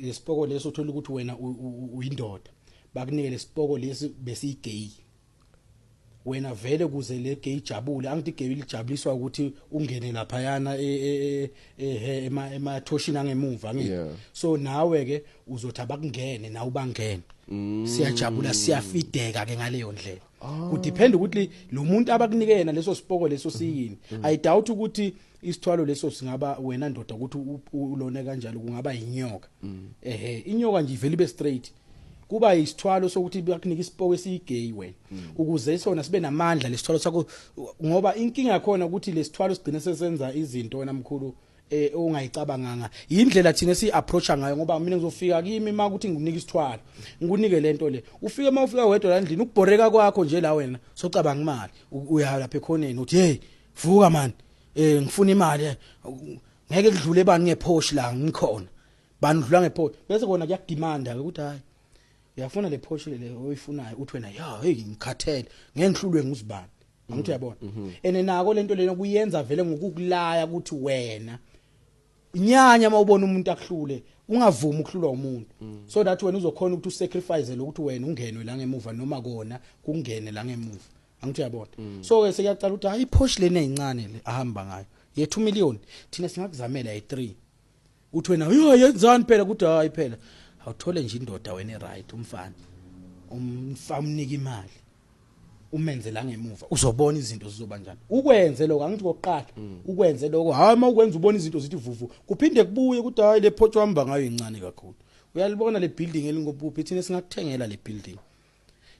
lesipoko leso uthola ukuthi wena uyindoda bakunike lesipoko lesi besi gay wena vele kuze le gay jabule angithi gay lijabuliswa ukuthi ungene lapha yana emathoshini angemuva ngithi so nawe ke uzothi abakungene nawe ubangene siyajabula siyafideka ke ngaleyo ndlela kudepend ukuthi lo muntu abakunikena leso sipoko leso siyini I doubt ukuthi isithwalo leso singaba wena ndoda ukuthi ulone kanjalo kungaba inyoka inyoka nje ivele ibe straight kuba isithwalo sokuthi bakunika isipoko esiyigay wena ukuze sona sibe namandla lesithwalo sakho ngoba inkinga yakhona ukuthi lesithwalo sigcina sesenza izinto wena mkhulu ongayicabanganga indlela thina si approacha ngayo ngoba mina ngizofika kimi makuthi ngikunike isithwalo ngikunike lento le ufike mawufika wedwa la endlini ukubhoreka kwakho nje la wena socabanga imali uya lapha ekhoneni uthi hey vuka man ngifuna imali ngeke kudlule ebani ngePorsche la ngikhona bani udlula ngePorsche bese kona kuyadimanda ukuthi hayi uyafuna le Porsche le oyifunayo uthi wena ya hey ngikhathele ngenhlulwe nguzibani ngithi uyabona nako lento lena kuyenza vele ngokukulaya ukuthi wena inyanya mawubona umuntu akuhlule ungavumi ukuhlulwa umuntu so that wena uzokhona ukuthi usacrifice lokuthi wena ungenwe la ngemuva noma kona kungene la ngemuva angithi uyabona so ke sekuyacala ukuthi hayi Porsche lena eyincane le ahamba ngayo ye 2 million thina singakuzamela ye3 uthi wena yo yenzani phela ukuthi hayi phela awuthole nje indoda wena right umfana umnika imali umenze la ngemuva uzobona izinto zizoba njani ukwenze lokho angithi kokuqala ukwenze lokho hayi mawukwenza ubona izinto zithi vuvu kuphinde kubuye ukuthi hayi le Porsche wamba ngayo incane kakhulu uyalibona le building elingophi thina singakuthengela le building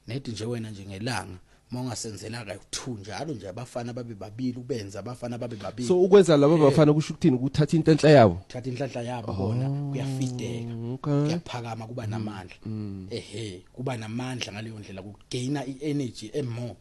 nethi nje wena nje ngelanga mongasenzela kayi2 njalo nje abafana babe babili ubenza abafana babe babili so ukwenza labo bafana kusho ukuthini ukuthatha inhlanhla yabo thatha inhlanhla yabo bona kuyafideka kuyaphakama kuba namandla kuba namandla ngaleyo ndlela kugaina ienergy emore